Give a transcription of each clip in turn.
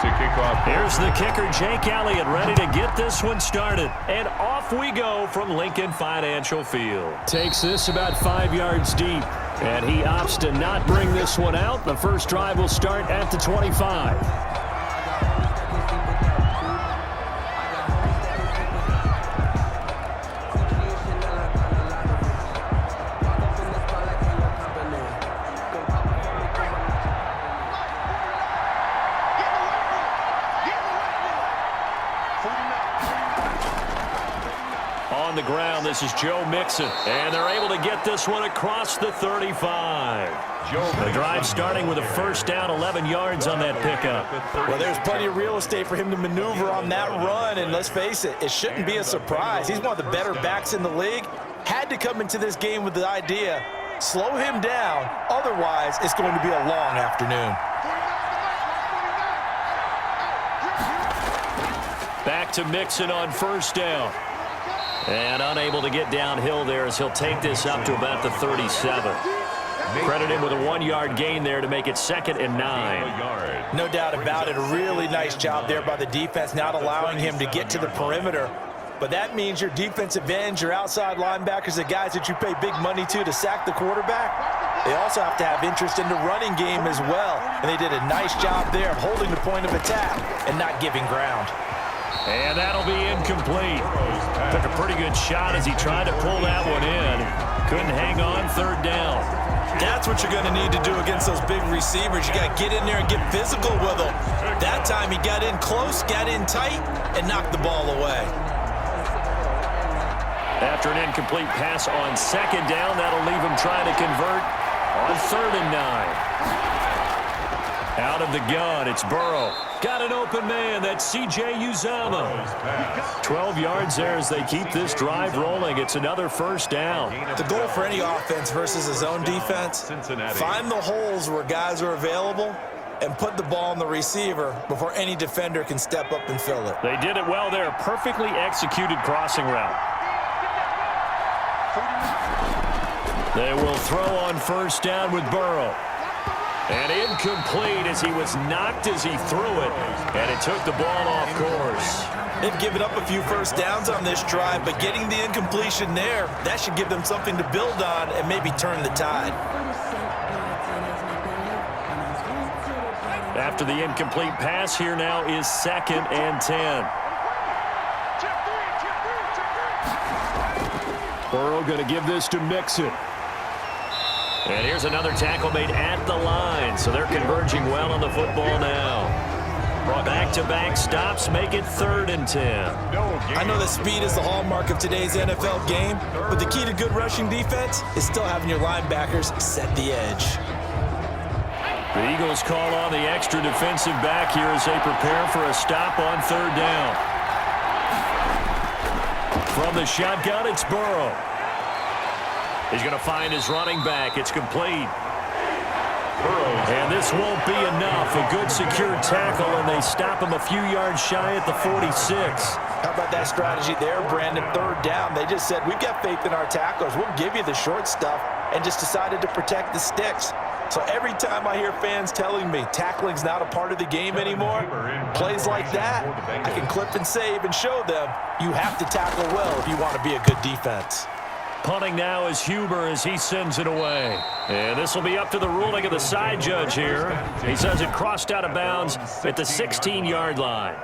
to kick off. Here's the kicker, Jake Elliott, ready to get this one started. And off we go from Lincoln Financial Field. Takes this about 5 yards deep. And he opts to not bring this one out. The first drive will start at the 25. On the ground, this is Joe Mixon, and they're able to get this one across the 35. The drive starting with a first down, 11 yards on that pickup. Well, there's plenty of real estate for him to maneuver on that run, and let's face it, it shouldn't be a surprise. He's one of the better backs in the league. Had to come into this game with the idea, slow him down, otherwise it's going to be a long afternoon. Back to Mixon on first down. And unable to get downhill there as he'll take this up to about the 37. Credit him with a 1-yard gain there to make it 2nd and 9. No doubt about it. A really nice job there by the defense, not allowing him to get to the perimeter. But that means your defensive ends, your outside linebackers, the guys that you pay big money to sack the quarterback, they also have to have interest in the running game as well. And they did a nice job there of holding the point of attack and not giving ground. And that'll be incomplete. Took a pretty good shot as he tried to pull that one in. Couldn't hang on, 3rd down. That's what you're going to need to do against those big receivers. You got to get in there and get physical with them. That time he got in close, got in tight, and knocked the ball away. After an incomplete pass on 2nd down, that'll leave him trying to convert on 3rd and 9. Out of the gun, it's Burrow. Got an open man, that's C.J. Uzomah. 12 yards there as they keep this drive rolling. It's another first down. The goal for any offense versus his own defense, find the holes where guys are available and put the ball on the receiver before any defender can step up and fill it. They did it well there. Perfectly executed crossing route. They will throw on first down with Burrow. And incomplete as he was knocked as he threw it, and it took the ball off course. They've given up a few first downs on this drive, but getting the incompletion there, that should give them something to build on and maybe turn the tide. After the incomplete pass, here now is 2nd and 10. Burrow going to give this to Mixon. And here's another tackle made at the line, so they're converging well on the football now. Back-to-back stops make it 3rd and 10. I know that speed is the hallmark of today's NFL game, but the key to good rushing defense is still having your linebackers set the edge. The Eagles call on the extra defensive back here as they prepare for a stop on 3rd down. From the shotgun, it's Burrow. He's going to find his running back. It's complete. And this won't be enough. A good secure tackle, and they stop him a few yards shy at the 46. How about that strategy there, Brandon? 3rd down. They just said, we've got faith in our tacklers. We'll give you the short stuff, and just decided to protect the sticks. So every time I hear fans telling me tackling's not a part of the game anymore, plays like that, I can clip and save and show them you have to tackle well if you want to be a good defense. Punting now is Huber as he sends it away. And this will be up to the ruling of the side judge here. He says it crossed out of bounds at the 16-yard line.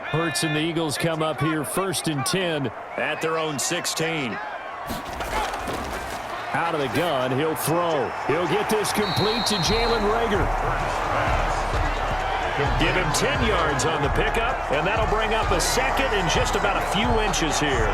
Hurts and the Eagles come up here 1st and 10 at their own 16. Out of the gun, he'll throw. He'll get this complete to Jalen Reagor. Give him 10 yards on the pickup, and that'll bring up a 2nd and just about a few inches here.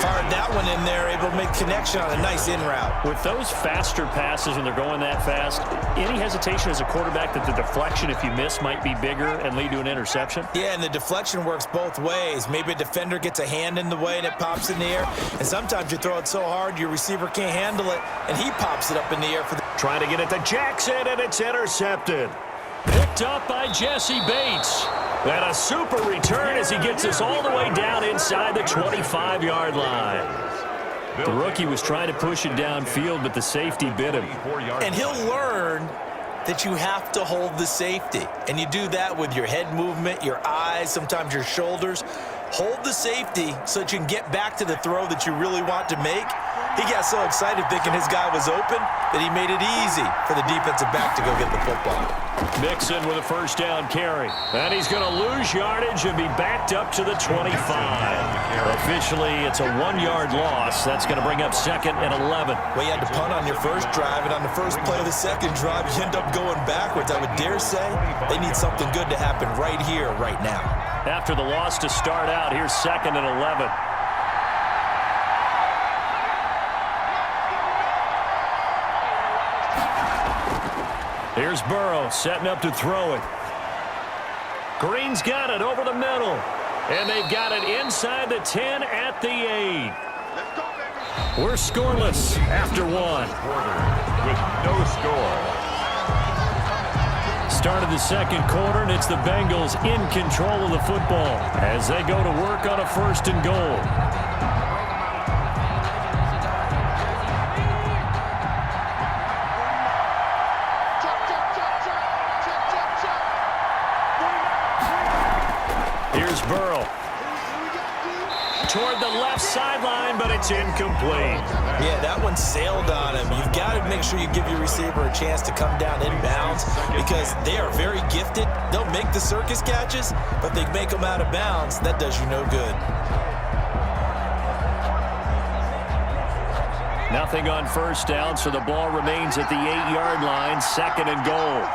Fired that one in there, able to make connection on a nice in route. With those faster passes when they're going that fast, any hesitation as a quarterback that the deflection, if you miss, might be bigger and lead to an interception? Yeah, and the deflection works both ways. Maybe a defender gets a hand in the way and it pops in the air, and sometimes you throw it so hard your receiver can't handle it, and he pops it up in the air for the... Trying to get it to Jackson, and it's intercepted. Picked up by Jesse Bates. And a super return as he gets us all the way down inside the 25-yard line. The rookie was trying to push it downfield, but the safety bit him. And he'll learn that you have to hold the safety. And you do that with your head movement, your eyes, sometimes your shoulders. Hold the safety so that you can get back to the throw that you really want to make. He got so excited thinking his guy was open that he made it easy for the defensive back to go get the football. Mixon with a first down carry. And he's going to lose yardage and be backed up to the 25. Officially, it's a 1-yard loss. That's going to bring up 2nd and 11. Well, you had to punt on your first drive, and on the first play of the second drive, you end up going backwards. I would dare say they need something good to happen right here, right now. After the loss to start out, here's 2nd and 11. Here's Burrow setting up to throw it. Green's got it over the middle. And they've got it inside the 10 at the 8. We're scoreless after 1. With no score. Start of the second quarter, and it's the Bengals in control of the football as they go to work on a 1st and goal. Here's Burrow. Toward the left sideline, but it's incomplete. Yeah, that one sailed on him. You've got to make sure you give your receiver a chance to come down inbounds because they are very gifted. They'll make the circus catches, but they make them out of bounds. That does you no good. Nothing on first down, so the ball remains at the 8-yard line, 2nd and goal.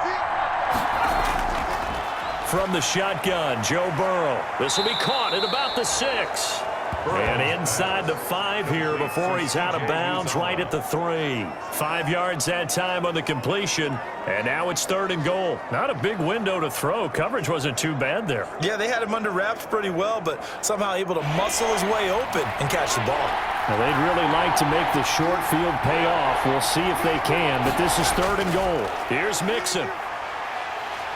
From the shotgun, Joe Burrow. This will be caught at about the 6. And inside the 5 here before he's out of bounds, right at the 3. 5 yards that time on the completion, and now it's 3rd and goal. Not a big window to throw. Coverage wasn't too bad there. Yeah, they had him under wraps pretty well, but somehow able to muscle his way open and catch the ball. Now, they'd really like to make the short field pay off. We'll see if they can, but this is 3rd and goal. Here's Mixon.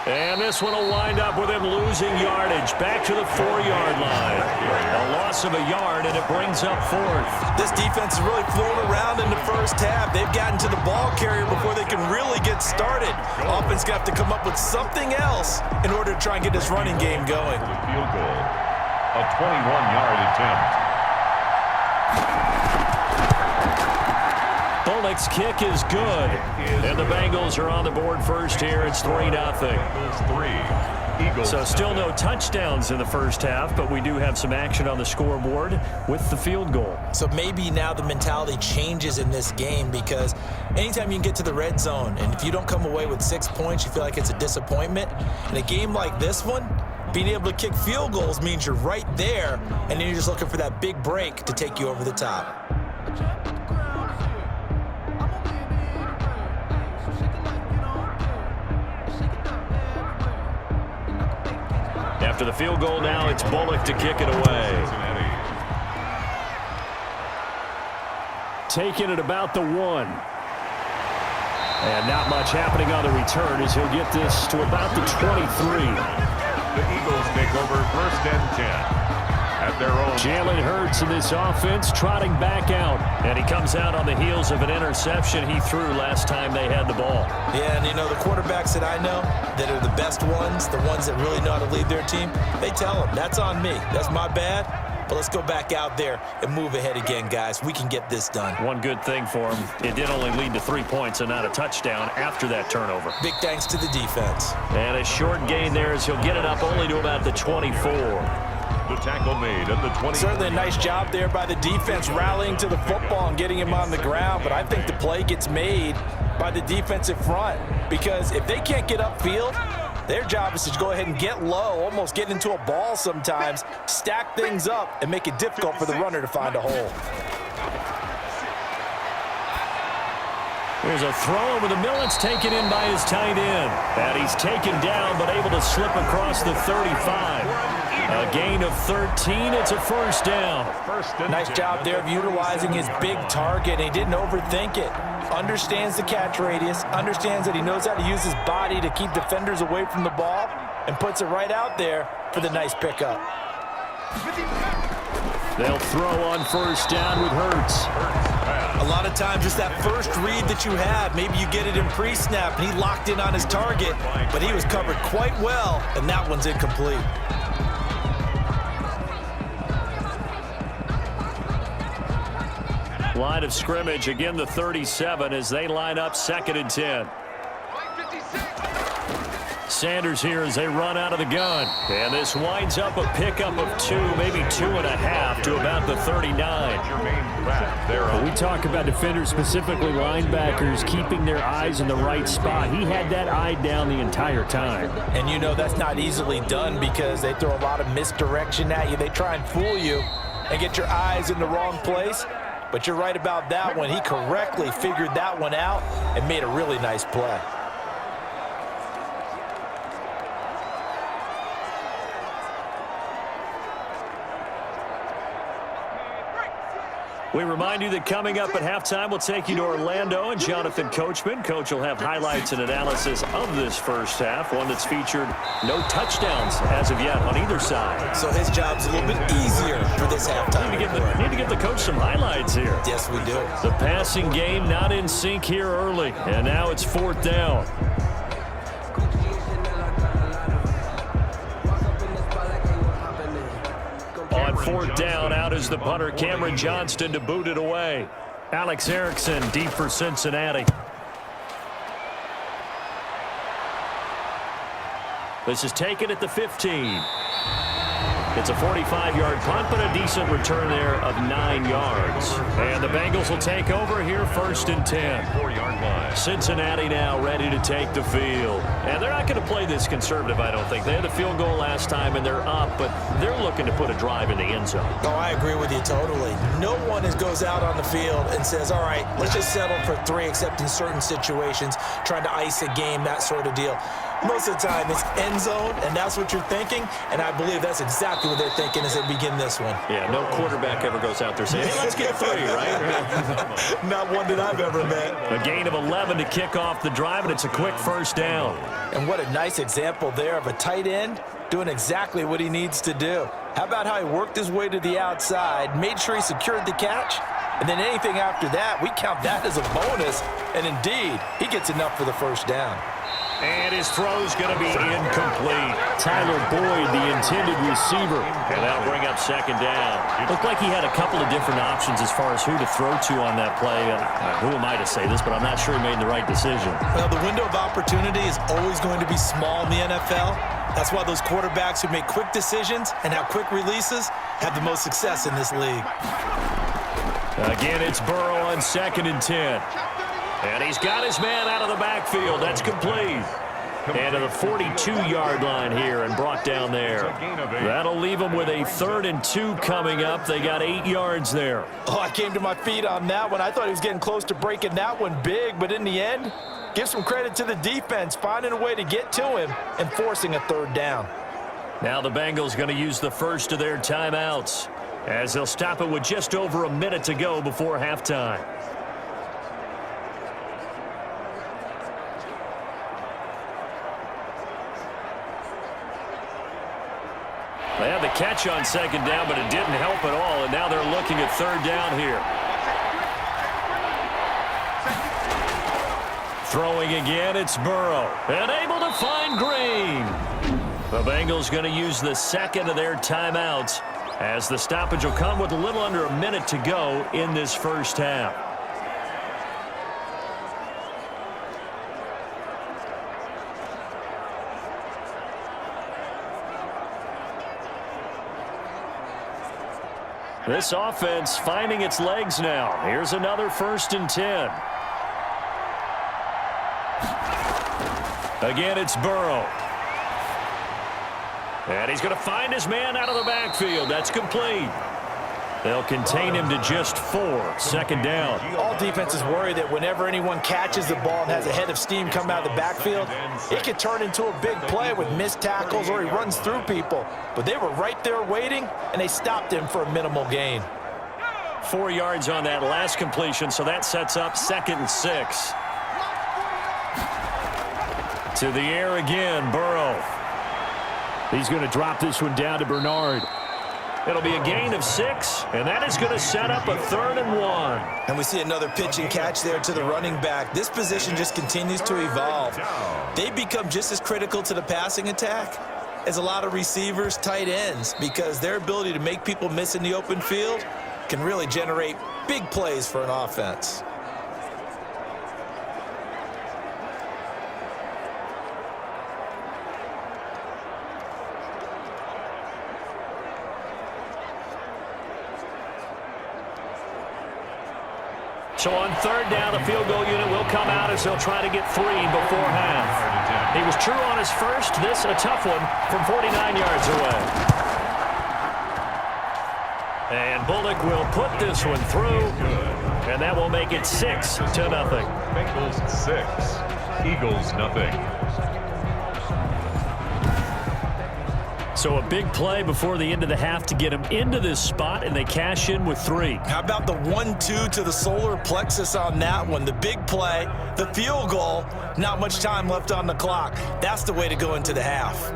And this one will wind up with him losing yardage back to the 4-yard line. A loss of a yard, and it brings up 4th. This defense is really flown around in the first half. They've gotten to the ball carrier before they can really get started. Offense going to have to come up with something else in order to try and get this running game going. Field goal. A 21-yard attempt. Bullock's kick is good. And the Bengals are on the board first here. It's 3-0. So still no touchdowns in the first half, but we do have some action on the scoreboard with the field goal. So maybe now the mentality changes in this game because anytime you can get to the red zone, and if you don't come away with 6 points, you feel like it's a disappointment. In a game like this one, being able to kick field goals means you're right there, and then you're just looking for that big break to take you over the top. After the field goal now, it's Bullock to kick it away. Taking it about the 1. And not much happening on the return as he'll get this to about the 23. The Eagles take over 1st and 10. At their own. Jalen Hurts in this offense trotting back out. And he comes out on the heels of an interception he threw last time they had the ball. Yeah, and you know, the quarterbacks that I know that are the best ones, the ones that really know how to lead their team, they tell them, that's on me. That's my bad. But let's go back out there and move ahead again, guys. We can get this done. One good thing for him, it did only lead to 3 points and not a touchdown after that turnover. Big thanks to the defense. And a short gain there as he'll get it up only to about the 24. The tackle made at the 20. Certainly a nice job there by the defense rallying to the football and getting him on the ground, but I think the play gets made by the defensive front because if they can't get upfield, their job is to go ahead and get low, almost get into a ball sometimes, stack things up, and make it difficult for the runner to find a hole. There's a throw over the middle. It's taken in by his tight end. And he's taken down but able to slip across the 35. A gain of 13. It's a first down. Nice job there of utilizing his big target. He didn't overthink it. Understands the catch radius. Understands that he knows how to use his body to keep defenders away from the ball. and puts it right out there for the nice pickup. They'll throw on first down with Hurts. A lot of times it's that first read that you have. Maybe you get it in pre-snap, and he locked in on his target, but he was covered quite well, and that one's incomplete. Line of scrimmage, again the 37 as they line up 2nd and 10. Sanders here as they run out of the gun. And this winds up a pickup of 2, maybe 2.5 to about the 39. We talk about defenders, specifically linebackers, keeping their eyes in the right spot. He had that eye down the entire time. And you know that's not easily done because they throw a lot of misdirection at you. They try and fool you and get your eyes in the wrong place. But you're right about that one. He correctly figured that one out and made a really nice play. We remind you that coming up at halftime, we'll take you to Orlando and Jonathan Coachman. Coach will have highlights and analysis of this first half, one that's featured no touchdowns as of yet on either side. So his job's a little bit easier for this halftime. Need to give the coach some highlights here. Yes, we do. The passing game not in sync here early, and now it's 4th down. On 4th down, out is the punter, Cameron Johnston, to boot it away. Alex Erickson deep for Cincinnati. This is taken at the 15. It's a 45-yard punt, but a decent return there of 9 yards. And the Bengals will take over here 1st and 10. 4-yard line. Cincinnati now ready to take the field. And they're not going to play this conservative, I don't think. They had the field goal last time, and they're up, but they're looking to put a drive in the end zone. Oh, I agree with you totally. No one goes out on the field and says, all right, let's just settle for 3, except in certain situations, trying to ice a game, that sort of deal. Most of the time, it's end zone, and that's what you're thinking, and I believe that's exactly what they're thinking as they begin this one. Yeah, no quarterback ever goes out there saying, hey, let's get 3, right? Not one that I've ever met. A gain of 11 to kick off the drive, and it's a quick first down. And what a nice example there of a tight end doing exactly what he needs to do. How about how he worked his way to the outside, made sure he secured the catch, and then anything after that, we count that as a bonus, and indeed, he gets enough for the first down. And his throw's going to be incomplete. Tyler Boyd, the intended receiver. And that'll bring up 2nd down. Looked like he had a couple of different options as far as who to throw to on that play. And who am I to say this, but I'm not sure he made the right decision. Well, the window of opportunity is always going to be small in the NFL. That's why those quarterbacks who make quick decisions and have quick releases have the most success in this league. Again, it's Burrow on 2nd and 10. And he's got his man out of the backfield. That's complete. And to the 42-yard line here and brought down there. That'll leave him with a 3rd and 2 coming up. They got 8 yards there. Oh, I came to my feet on that one. I thought he was getting close to breaking that one big, but in the end, give some credit to the defense, finding a way to get to him and forcing a 3rd down. Now the Bengals going to use the first of their timeouts as they'll stop it with just over a minute to go before halftime. They had the catch on 2nd down, but it didn't help at all, and now they're looking at 3rd down here. Throwing again, it's Burrow, and able to find Green. The Bengals going to use the 2nd of their timeouts as the stoppage will come with a little under a minute to go in this first half. This offense finding its legs now. Here's another 1st and 10. Again, it's Burrow. And he's going to find his man out of the backfield. That's complete. They'll contain him to just 4. 2nd down. All defenses worry that whenever anyone catches the ball and has a head of steam come out of the backfield, it could turn into a big play with missed tackles or he runs through people. But they were right there waiting, and they stopped him for a minimal gain. 4 yards on that last completion, so that sets up 2nd and 6. To the air again, Burrow. He's going to drop this one down to Bernard. It'll be a gain of 6, and that is going to set up a 3rd and 1. And we see another pitch and catch there to the running back. This position just continues to evolve. They become just as critical to the passing attack as a lot of receivers, tight ends, because their ability to make people miss in the open field can really generate big plays for an offense. So on 3rd down, the field goal unit will come out as they'll try to get 3 before half. He was true on his first. This a tough one from 49 yards away. And Bullock will put this one through, and that will make it 6-0. Bengals 6, Eagles nothing. So a big play before the end of the half to get him into this spot, and they cash in with 3. How about the 1-2 to the solar plexus on that one? The big play, the field goal, not much time left on the clock. That's the way to go into the half.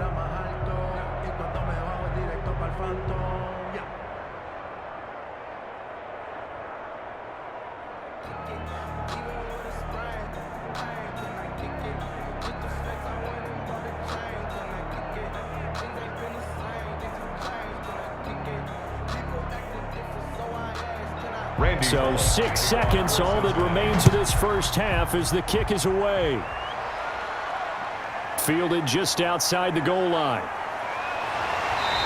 So 6 seconds, all that remains of this first half as the kick is away. Fielded just outside the goal line.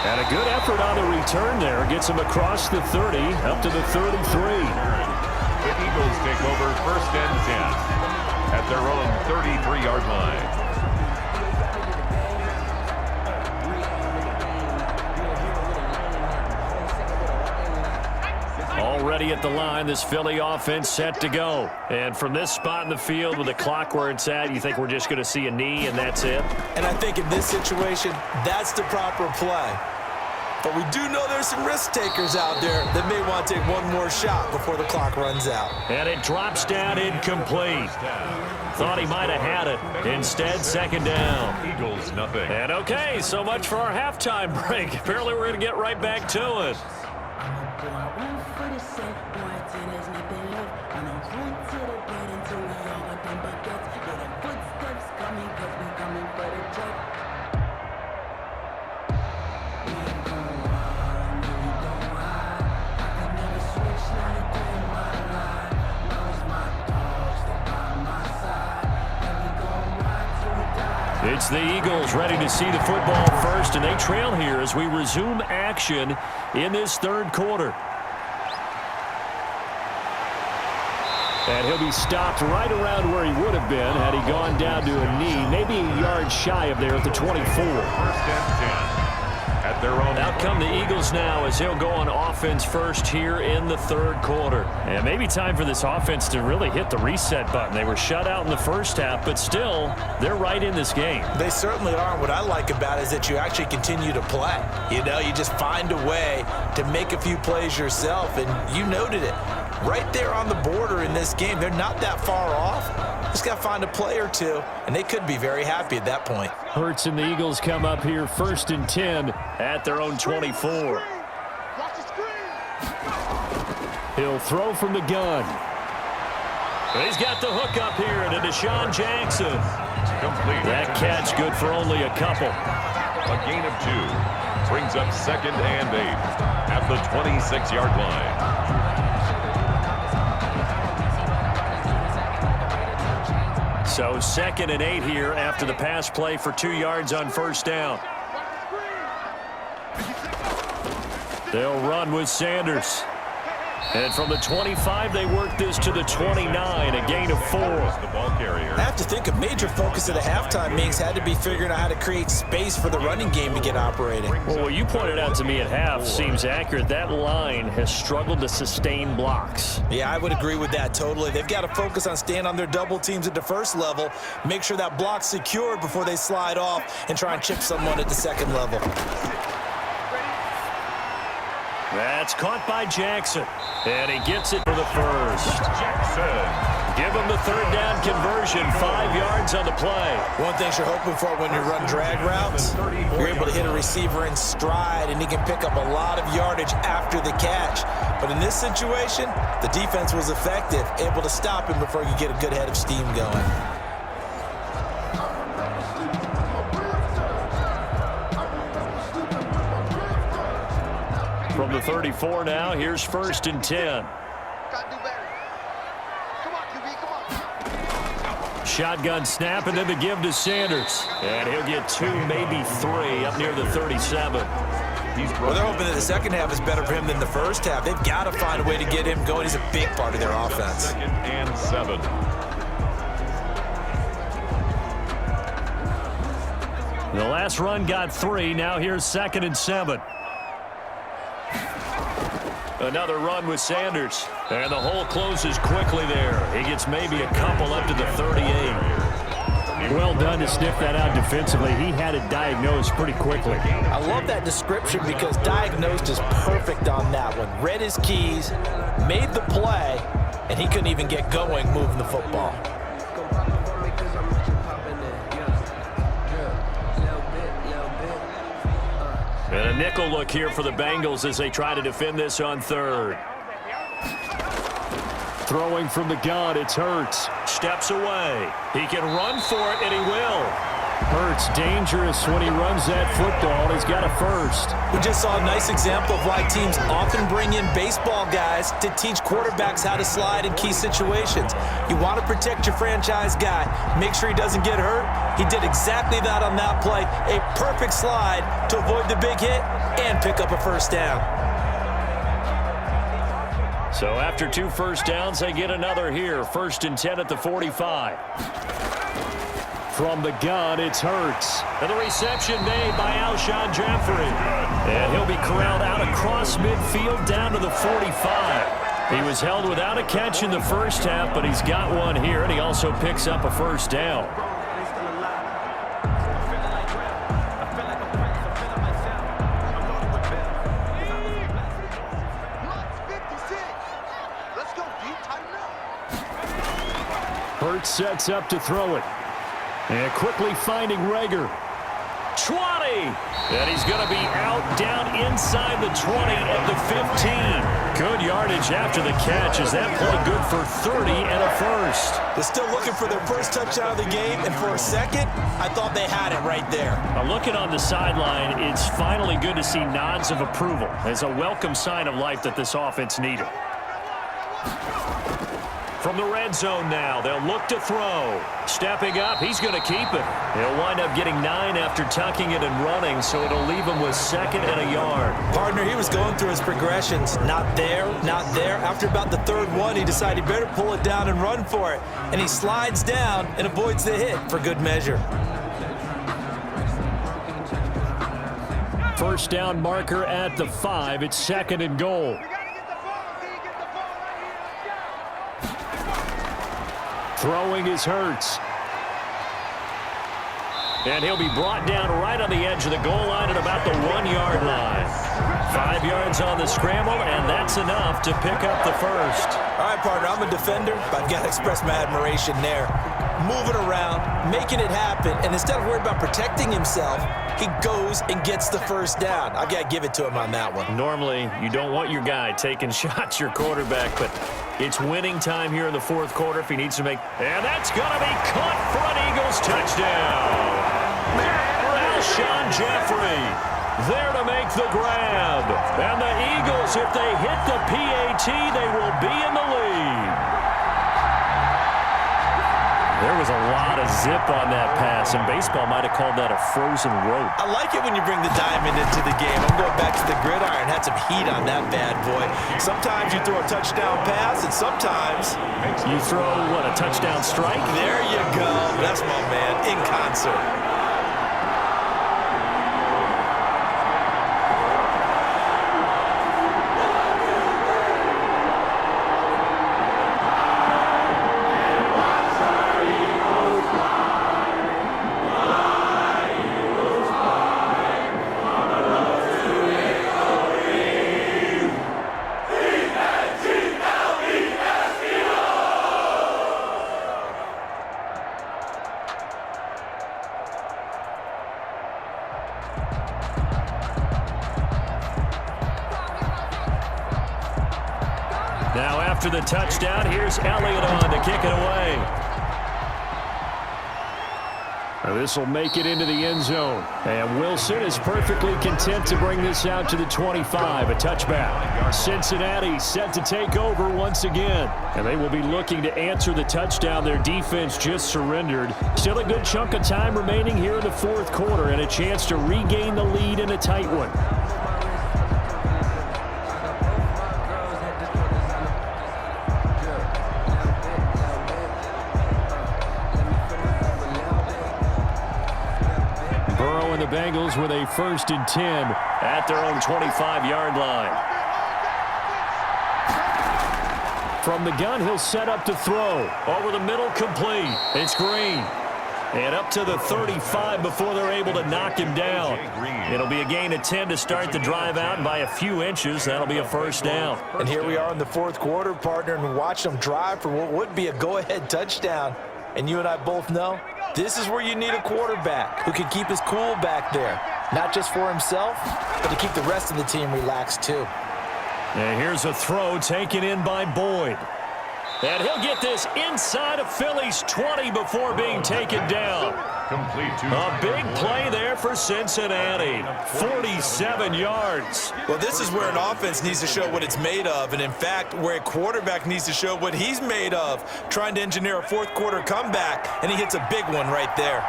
And a good effort on the return there. Gets him across the 30, up to the 33. The Eagles take over 1st and 10 at their own 33-yard line. Already at the line, this Philly offense set to go. And from this spot in the field with the clock where it's at, you think we're just going to see a knee and that's it? And I think in this situation, that's the proper play. But we do know there's some risk takers out there that may want to take one more shot before the clock runs out. And it drops down incomplete. Thought he might have had it. Instead, 2nd down. Eagles nothing. And okay, so much for our halftime break. Apparently we're going to get right back to it. It's the Eagles ready to see the football first, and they trail here as we resume action in this 3rd quarter. And he'll be stopped right around where he would have been had he gone down to a knee, maybe a yard shy of there at the 24. 1st and 10 at their own. Out come the Eagles now as he'll go on offense first here in the 3rd quarter. And maybe time for this offense to really hit the reset button. They were shut out in the first half, but still, they're right in this game. They certainly are. What I like about it is that you actually continue to play. You know, you just find a way to make a few plays yourself, and you noted it. Right there on the border in this game, they're not that far off. Just got to find a play or two, and they could be very happy at that point. Hurts and the Eagles come up here 1st and 10 at their own 24. He'll throw from the gun. He's got the hook up here to Deshaun Jackson. Complete. That catch good for only a couple. A gain of 2 brings up 2nd and 8 at the 26-yard line. So 2nd and 8 here after the pass play for 2 yards on 1st down. They'll run with Sanders. And from the 25, they work this to the 29, a gain of 4. The ball carrier. I have to think a major focus of the halftime meetings had to be figuring out how to create space for the running game to get operating. Well, what you pointed out to me at half seems accurate. That line has struggled to sustain blocks. Yeah, I would agree with that totally. They've got to focus on staying on their double teams at the first level, make sure that block's secured before they slide off and try and chip someone at the 2nd level. That's caught by Jackson. And he gets it for the 1st. Jackson Give him the third down conversion, 5 yards on the play. One thing you're hoping for when you run drag routes, you're able to hit a receiver in stride, and he can pick up a lot of yardage after the catch. But in this situation, the defense was effective, able to stop him before you get a good head of steam going. From the 34 now, here's 1st and 10. Shotgun snap, and then the give to Sanders. And he'll get 2, maybe 3, up near the 37. Well, they're hoping that the second half is better for him than the first half. They've got to find a way to get him going. He's a big part of their offense. 2nd and 7. The last run got 3. Now here's 2nd and 7. Another run with Sanders. And the hole closes quickly there. He gets maybe a couple up to the 38. Well done to sniff that out defensively. He had it diagnosed pretty quickly. I love that description because diagnosed is perfect on that one. Read his keys, made the play, and he couldn't even get going moving the football. And a nickel look here for the Bengals as they try to defend this on 3rd. Throwing from the gun, it's Hurts. Steps away. He can run for it, and he will. Hurts dangerous when he runs that football. He's got a first. We just saw a nice example of why teams often bring in baseball guys to teach quarterbacks how to slide in key situations. You want to protect your franchise guy. Make sure he doesn't get hurt. He did exactly that on that play. A perfect slide to avoid the big hit and pick up a first down. So after 2 first downs, they get another here. 1st and 10 at the 45. From the gun, it's Hurts. And the reception made by Alshon Jeffrey. And he'll be corralled out across midfield down to the 45. He was held without a catch in the first half, but he's got one here, and he also picks up a first down. Hurts sets up to throw it. And quickly finding Rager. 20! And he's going to be out down inside the 20 at the 15. Good yardage after the catch. Is that play good for 30 and a first? They're still looking for their first touchdown of the game, and for a second, I thought they had it right there. Now looking on the sideline, it's finally good to see nods of approval. It's a welcome sign of life that this offense needed. From the red zone now, they'll look to throw. Stepping up, he's going to keep it. He'll wind up getting 9 after tucking it and running, so it'll leave him with 2nd and a yard. Partner, he was going through his progressions. Not there, not there. After about the 3rd one, he decided he better pull it down and run for it. And he slides down and avoids the hit for good measure. First down marker at the 5. It's 2nd and goal. Throwing is Hurts. And he'll be brought down right on the edge of the goal line at about the 1-yard line. 5 yards on the scramble, and that's enough to pick up the first. All right, partner, I'm a defender, but I've got to express my admiration there. Moving around, making it happen, and instead of worried about protecting himself, he goes and gets the first down. I've got to give it to him on that one. Normally, you don't want your guy taking shots, your quarterback, but it's winning time here in the 4th quarter if he needs to make. And that's going to be caught for an Eagles touchdown. Alshon Jeffrey there to make the grab. And the Eagles, if they hit the PAT, they will be in the lead. There was a lot of zip on that pass, and baseball might have called that a frozen rope. I like it when you bring the diamond into the game. I'm going back to the gridiron. Had some heat on that bad boy. Sometimes you throw a touchdown pass, and sometimes you throw, what, a touchdown strike? There you go. That's my man, in concert. Now after the touchdown, here's Elliott on to kick it away. This will make it into the end zone. And Wilson is perfectly content to bring this out to the 25, a touchback. Cincinnati set to take over once again. And they will be looking to answer the touchdown their defense just surrendered. Still a good chunk of time remaining here in the fourth quarter and a chance to regain the lead in a tight one. The Bengals with a 1st and 10 at their own 25-yard line. From the gun, he'll set up to throw. Over the middle, complete. It's Green. And up to the 35 before they're able to knock him down. It'll be a gain of 10 to start the drive out, and by a few inches, that'll be a 1st down. And here we are in the fourth quarter, partner, and watch them drive for what would be a go-ahead touchdown. And you and I both know this is where you need a quarterback who can keep his cool back there. Not just for himself, but to keep the rest of the team relaxed too. And here's a throw taken in by Boyd. And he'll get this inside of Philly's 20 before being taken down. A big play there for Cincinnati. 47 yards. Well, this is where an offense needs to show what it's made of, and in fact, where a quarterback needs to show what he's made of, trying to engineer a fourth quarter comeback, and he hits a big one right there.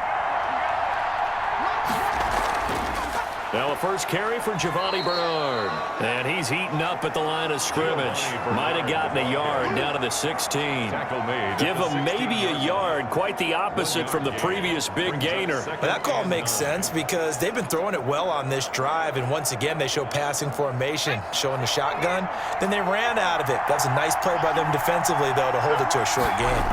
Now a first carry for Giovanni Bernard. And he's heating up at the line of scrimmage. Might have gotten a yard down to the 16. Give him maybe a yard. Quite the opposite from the previous big gainer. Well, that call makes sense because they've been throwing it well on this drive. And once again, they show passing formation, showing the shotgun. Then they ran out of it. That's a nice play by them defensively, though, to hold it to a short gain.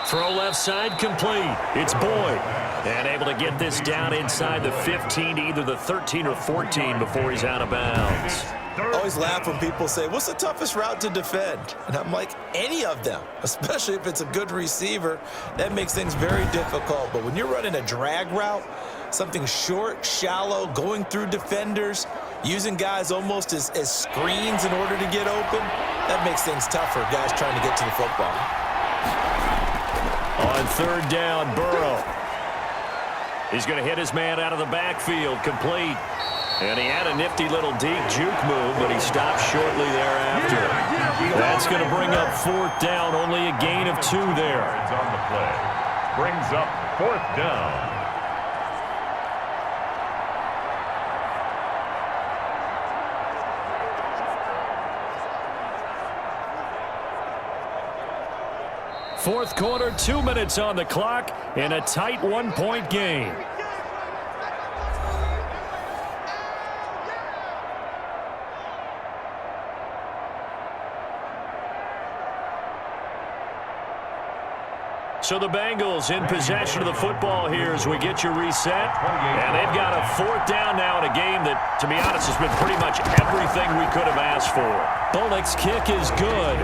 Throw left side complete. It's Boyd. And able to get this down inside the 15 to either the 13 or 14 before he's out of bounds. I always laugh when people say, what's the toughest route to defend? And I'm like, any of them, especially if it's a good receiver. That makes things very difficult. But when you're running a drag route, something short, shallow, going through defenders, using guys almost as screens in order to get open, that makes things tougher, guys trying to get to the football. On 3rd down, Burrow. He's going to hit his man out of the backfield, complete. And he had a nifty little deep juke move, but he stopped shortly thereafter. That's going to bring up 4th down, only a gain of 2 there. On the play. Brings up 4th down. Fourth quarter, 2 minutes on the clock in a tight 1-point game. So the Bengals in possession of the football here as we get you reset. And they've got a 4th down now in a game that, to be honest, has been pretty much everything we could have asked for. Bullock's kick is good.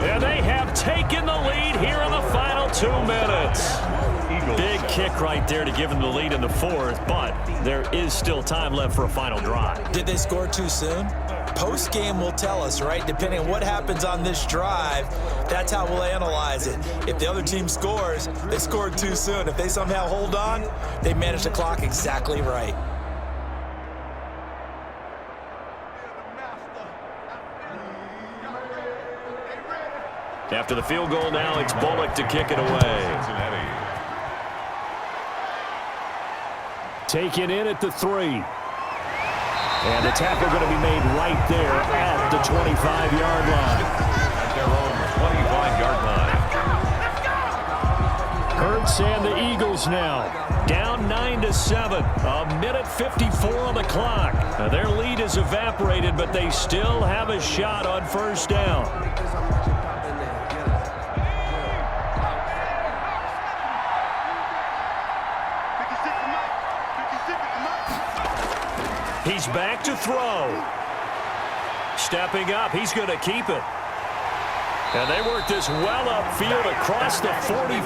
And they have taken the lead here in the final 2 minutes. Big kick right there to give them the lead in the 4th, but there is still time left for a final drive. Did they score too soon? Post-game will tell us, right? Depending on what happens on this drive, that's how we'll analyze it. If the other team scores, they scored too soon. If they somehow hold on, they manage the clock exactly right. After the field goal now, it's Bullock to kick it away. Taken in at the 3. And the tackle going to be made right there at the 25-yard line. At their own 25-yard line. Hurts and the Eagles now down 9-7. A minute 54 on the clock. Now their lead is evaporated, but they still have a shot on 1st down. He's back to throw. Stepping up, he's going to keep it. And they work this well upfield across the 45.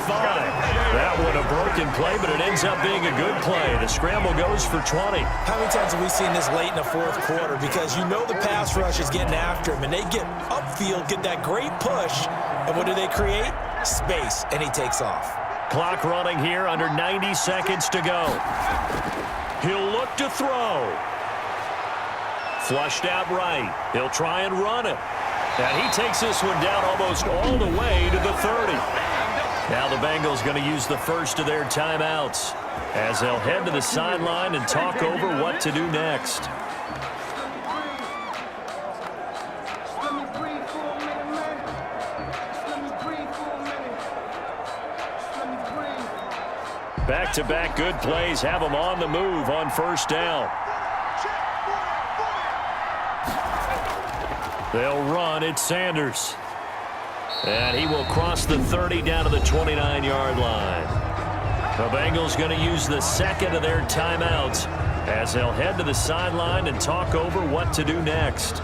That one a broken play, but it ends up being a good play. The scramble goes for 20. How many times have we seen this late in the fourth quarter? Because you know the pass rush is getting after him, and they get upfield, get that great push, and what do they create? Space, and he takes off. Clock running here, under 90 seconds to go. He'll look to throw. Flushed out right. He'll try and run it. And he takes this one down almost all the way to the 30. Now the Bengals going to use the first of their timeouts as they'll head to the sideline and talk over what to do next. Back-to-back good plays have them on the move on first down. They'll run. It's Sanders. And he will cross the 30 down to the 29-yard line. The Bengals going to use the second of their timeouts as they'll head to the sideline and talk over what to do next.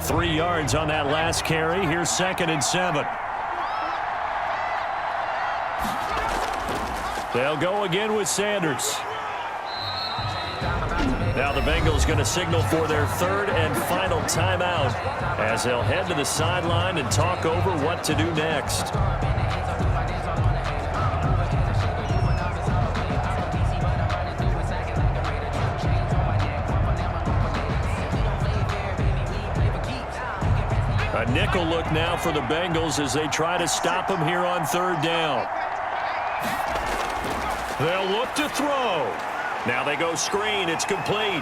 Three yards on that last carry. Here's 2nd and 7. They'll go again with Sanders. Now the Bengals going to signal for their third and final timeout as they'll head to the sideline and talk over what to do next. A nickel look now for the Bengals as they try to stop him here on third down. They'll look to throw. Now they go screen. It's complete.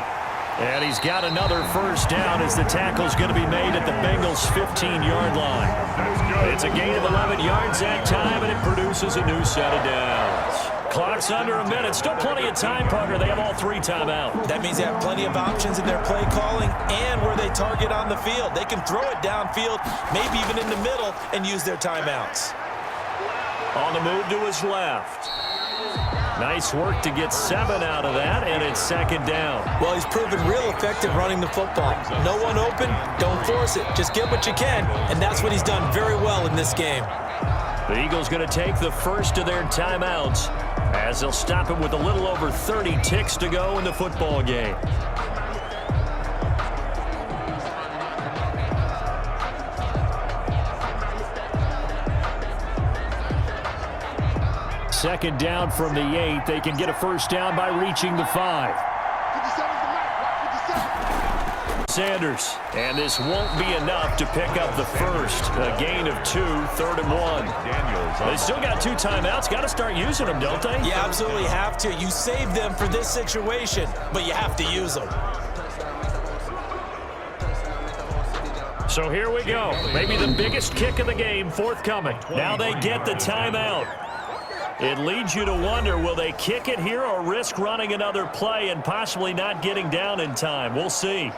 And he's got another first down as the tackle's going to be made at the Bengals' 15-yard line. It's a gain of 11 yards that time, and it produces a new set of downs. Clock's under a minute. Still plenty of time, partner. They have all three timeout. That means they have plenty of options in their play calling and where they target on the field. They can throw it downfield, maybe even in the middle, and use their timeouts. On the move to his left. Nice work to get 7 out of that, and it's 2nd down. Well, he's proven real effective running the football. No one open, don't force it. Just get what you can, and that's what he's done very well in this game. The Eagles going to take the first of their timeouts as they'll stop him with a little over 30 ticks to go in the football game. Second down from the 8. They can get a first down by reaching the 5. Sanders, and this won't be enough to pick up the first. A gain of 2, 3rd and 1. They still got 2 timeouts. Got to start using them, don't they? You absolutely have to. You save them for this situation, but you have to use them. So here we go. Maybe the biggest kick of the game forthcoming. Now they get the timeout. It leads you to wonder, will they kick it here or risk running another play and possibly not getting down in time? We'll see.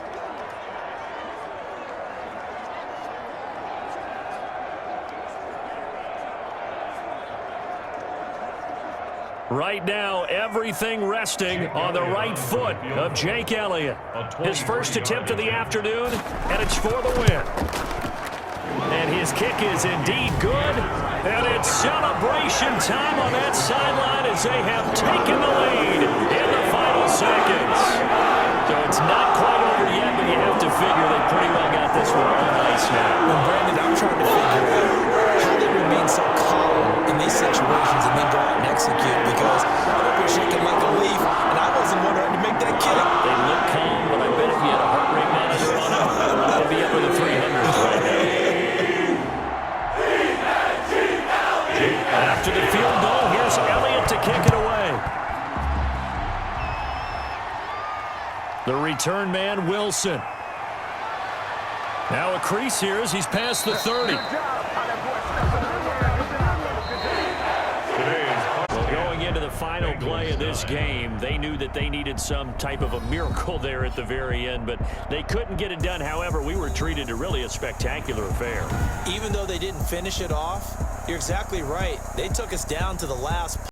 Right now, everything resting on the right foot of Jake Elliott. His first attempt of the afternoon, and it's for the win. And his kick is indeed good. And it's celebration time on that sideline as they have taken the lead in the final seconds. So it's not quite over yet, but you have to figure they pretty well got this one on ice now. Well, Brandon, I'm trying to figure out how they remain so calm in these situations and then go out and execute, because I think they're shaking like a leaf, and I wasn't wondering to make that kick. They look calm, but I bet if you had a heart rate monitor on them, they'd be up in the 300s right now. After the field goal, here's Elliott to kick it away. The return man, Wilson. Now a crease here as he's past the 30. Well, going into the final play of this game, they knew that they needed some type of a miracle there at the very end, but they couldn't get it done. However, we were treated to really a spectacular affair. Even though they didn't finish it off, you're exactly right. They took us down to the last